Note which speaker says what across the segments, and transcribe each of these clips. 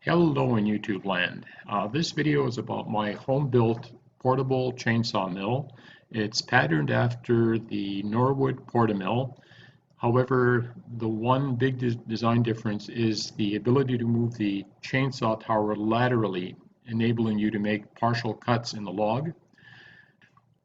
Speaker 1: Hello in YouTube land. This video is about my home-built portable chainsaw mill. It's patterned after the Norwood Portamill. However, the one big design difference is the ability to move the chainsaw tower laterally, enabling you to make partial cuts in the log.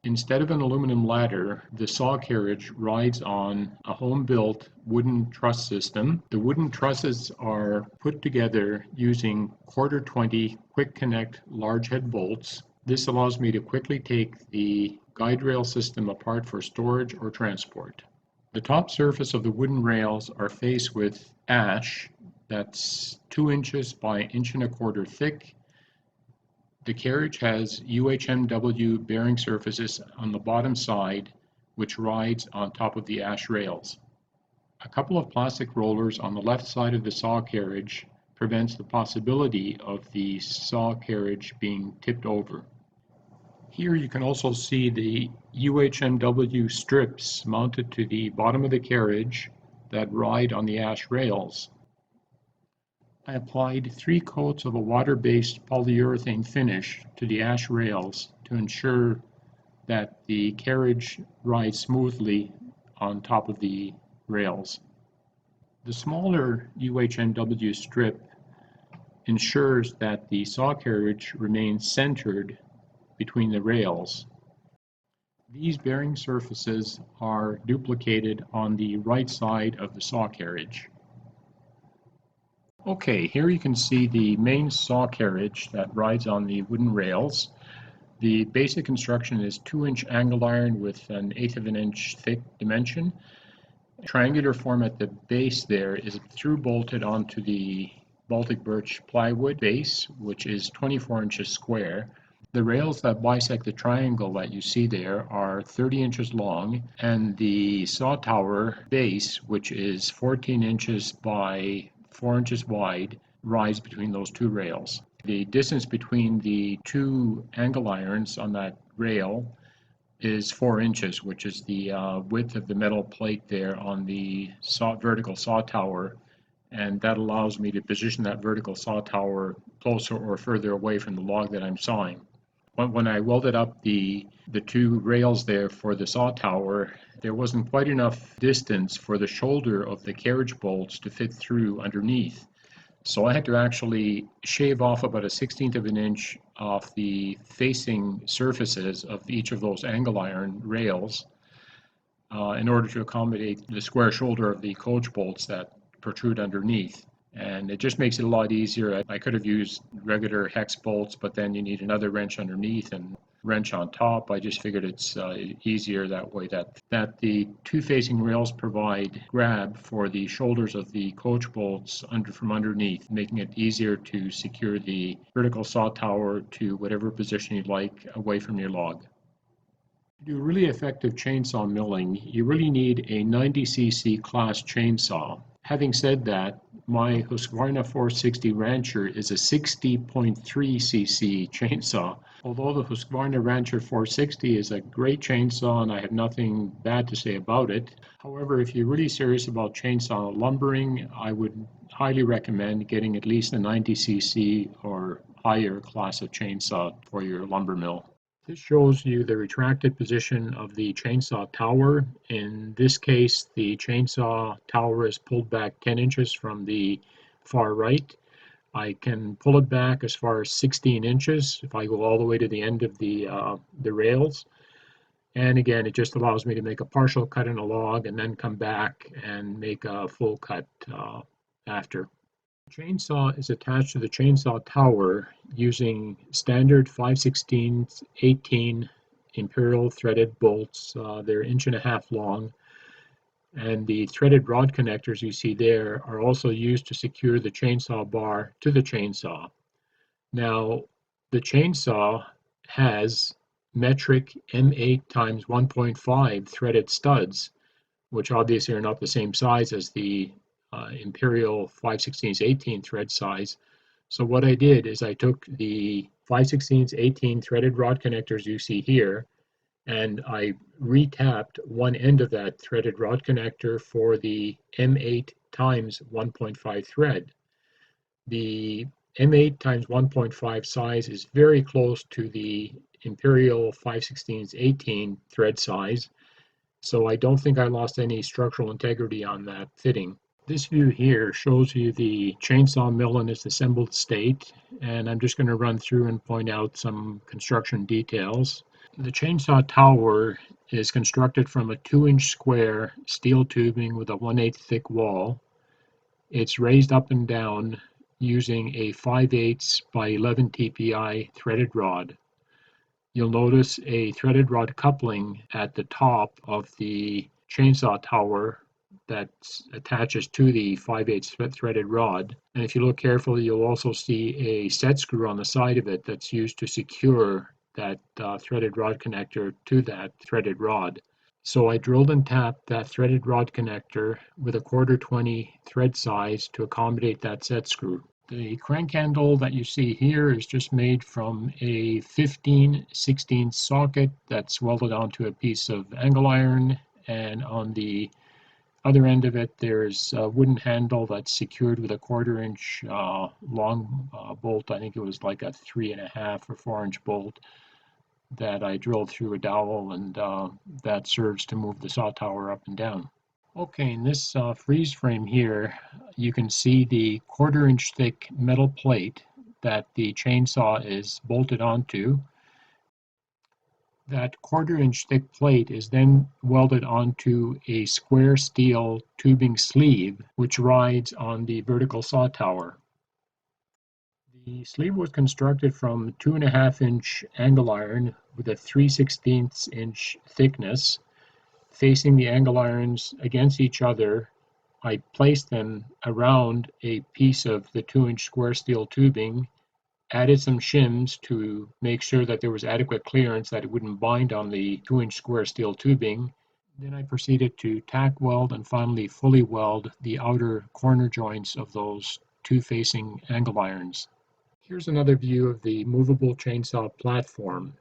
Speaker 1: Instead of an aluminum ladder, the saw carriage rides on a home-built wooden truss system. The wooden trusses are put together using quarter 20 quick connect large head bolts. This allows me to quickly take the guide rail system apart for storage or transport. The top surface of the wooden rails are faced with ash that's 2 inches by 1.25 inches thick. The carriage has UHMW bearing surfaces on the bottom side, which rides on top of the ash rails. A couple of plastic rollers on the left side of the saw carriage prevents the possibility of the saw carriage being tipped over. Here you can also see the UHMW strips mounted to the bottom of the carriage that ride on the ash rails. I applied 3 coats of a water-based polyurethane finish to the ash rails to ensure that the carriage rides smoothly on top of the rails. The smaller UHMW strip ensures that the saw carriage remains centered between the rails. These bearing surfaces are duplicated on the right side of the saw carriage. Okay, here you can see the main saw carriage that rides on the wooden rails. The basic construction is 2-inch angle iron with an 1/8 of an inch thick dimension. Triangular form at the base there is through bolted onto the Baltic birch plywood base, which is 24 inches square. The rails that bisect the triangle that you see there are 30 inches long, and the saw tower base, which is 14 inches by 4 inches wide, rides between those two rails. The distance between the two angle irons on that rail is 4 inches, which is the width of the metal plate there on the vertical saw tower, and that allows me to position that vertical saw tower closer or further away from the log that I'm sawing. When I welded up the two rails there for the saw tower, there wasn't quite enough distance for the shoulder of the carriage bolts to fit through underneath. So I had to actually shave off about 1/16 of an inch off the facing surfaces of each of those angle iron rails in order to accommodate the square shoulder of the coach bolts that protrude underneath. And it just makes it a lot easier. I could have used regular hex bolts, but then you need another wrench underneath and wrench on top. I just figured it's easier that way, that the two facing rails provide grab for the shoulders of the coach bolts from underneath, making it easier to secure the vertical saw tower to whatever position you'd like away from your log. To do really effective chainsaw milling, you really need a 90cc class chainsaw. Having said that, my Husqvarna 460 Rancher is a 60.3cc chainsaw. Although the Husqvarna Rancher 460 is a great chainsaw and I have nothing bad to say about it, however, if you're really serious about chainsaw lumbering, I would highly recommend getting at least a 90cc or higher class of chainsaw for your lumber mill. This shows you the retracted position of the chainsaw tower. In this case, the chainsaw tower is pulled back 10 inches from the far right. I can pull it back as far as 16 inches if I go all the way to the end of the rails. And again, it just allows me to make a partial cut in a log and then come back and make a full cut after. The chainsaw is attached to the chainsaw tower using standard 5/16 18 imperial threaded bolts. They're 1.5 inches long, and the threaded rod connectors you see there are also used to secure the chainsaw bar to the chainsaw. Now, the chainsaw has metric M8 x 1.5 threaded studs, which obviously are not the same size as the imperial 5/16 18 thread size. So what I did is I took the 5/16 18 threaded rod connectors you see here, and I retapped one end of that threaded rod connector for the M8 x 1.5 thread. The M8 times 1.5 size is very close to the Imperial 5/16 thread size, so I don't think I lost any structural integrity on that fitting. This view here shows you the chainsaw mill in its assembled state, and I'm just going to run through and point out some construction details. The chainsaw tower is constructed from a 2-inch square steel tubing with a 1/8 thick wall. It's raised up and down using a 5/8 by 11 TPI threaded rod. You'll notice a threaded rod coupling at the top of the chainsaw tower that attaches to the 5/8 threaded rod. And if you look carefully, you'll also see a set screw on the side of it that's used to secure that threaded rod connector to that threaded rod. So I drilled and tapped that threaded rod connector with a 1/4-20 thread size to accommodate that set screw. The crank handle that you see here is just made from a 15/16 socket that's welded onto a piece of angle iron, and on the other end of it there's a wooden handle that's secured with a 1/4 inch long bolt. I think it was like a 3.5 or 4-inch bolt that I drilled through a dowel, and that serves to move the saw tower up and down. Okay, in this freeze frame here, you can see the 1/4 inch thick metal plate that the chainsaw is bolted onto. That 1/4 inch thick plate is then welded onto a square steel tubing sleeve, which rides on the vertical saw tower. The sleeve was constructed from 2.5-inch angle iron with a 3/16 inch thickness. Facing the angle irons against each other, I placed them around a piece of the 2-inch square steel tubing, added some shims to make sure that there was adequate clearance, that it wouldn't bind on the 2-inch square steel tubing. Then I proceeded to tack weld and finally fully weld the outer corner joints of those two facing angle irons. Here's another view of the movable chainsaw platform.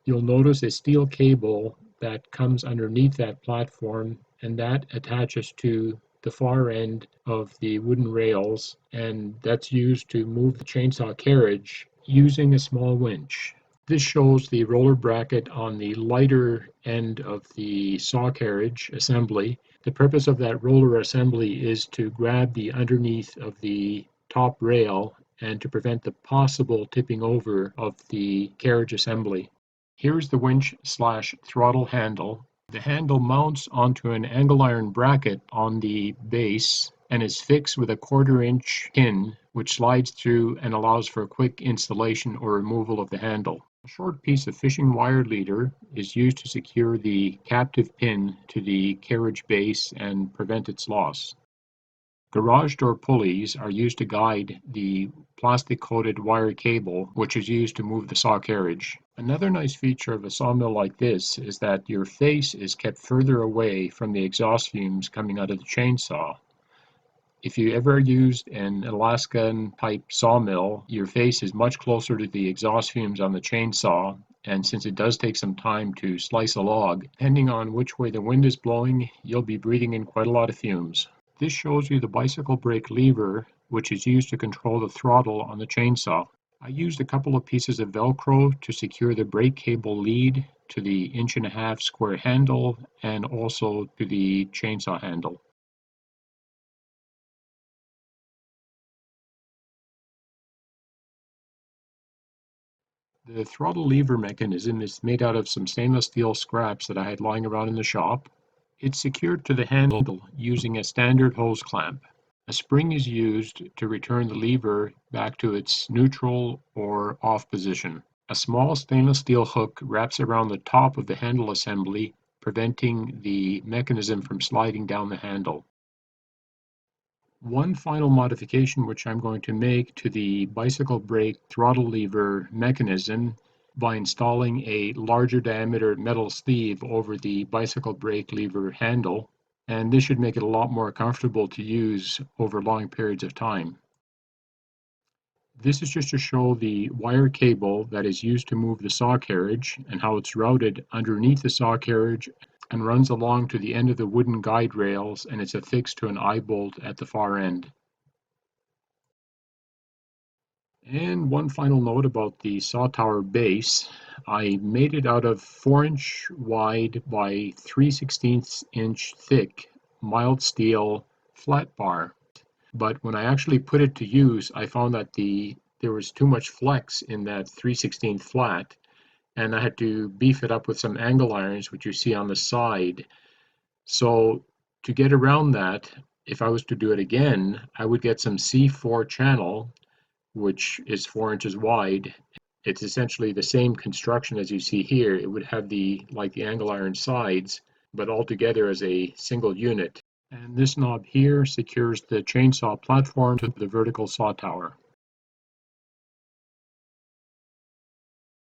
Speaker 1: You'll notice a steel cable that comes underneath that platform, and that attaches to the far end of the wooden rails, and that's used to move the chainsaw carriage using a small winch. This shows the roller bracket on the lighter end of the saw carriage assembly. The purpose of that roller assembly is to grab the underneath of the top rail and to prevent the possible tipping over of the carriage assembly. Here's the winch/throttle handle. The handle mounts onto an angle iron bracket on the base and is fixed with a 1/4 inch pin, which slides through and allows for quick installation or removal of the handle. A short piece of fishing wire leader is used to secure the captive pin to the carriage base and prevent its loss. Garage door pulleys are used to guide the plastic-coated wire cable, which is used to move the saw carriage. Another nice feature of a sawmill like this is that your face is kept further away from the exhaust fumes coming out of the chainsaw. If you ever used an Alaskan type sawmill, your face is much closer to the exhaust fumes on the chainsaw, and since it does take some time to slice a log, depending on which way the wind is blowing, you'll be breathing in quite a lot of fumes. This shows you the bicycle brake lever, which is used to control the throttle on the chainsaw. I used a couple of pieces of Velcro to secure the brake cable lead to the 1.5-inch square handle and also to the chainsaw handle. The throttle lever mechanism is made out of some stainless steel scraps that I had lying around in the shop. It's secured to the handle using a standard hose clamp. A spring is used to return the lever back to its neutral or off position. A small stainless steel hook wraps around the top of the handle assembly, preventing the mechanism from sliding down the handle. One final modification which I'm going to make to the bicycle brake throttle lever mechanism by installing a larger diameter metal sleeve over the bicycle brake lever handle, and this should make it a lot more comfortable to use over long periods of time. This is just to show the wire cable that is used to move the saw carriage and how it's routed underneath the saw carriage and runs along to the end of the wooden guide rails, and it's affixed to an eye bolt at the far end. And one final note about the saw tower base. I made it out of 4-inch wide by 3/16 inch thick mild steel flat bar. But when I actually put it to use, I found that there was too much flex in that 3/16 flat, and I had to beef it up with some angle irons, which you see on the side. So to get around that, if I was to do it again, I would get some C4 channel, which is 4 inches wide. It's essentially the same construction as you see here. It would have the angle iron sides, but all together as a single unit. And this knob here secures the chainsaw platform to the vertical saw tower.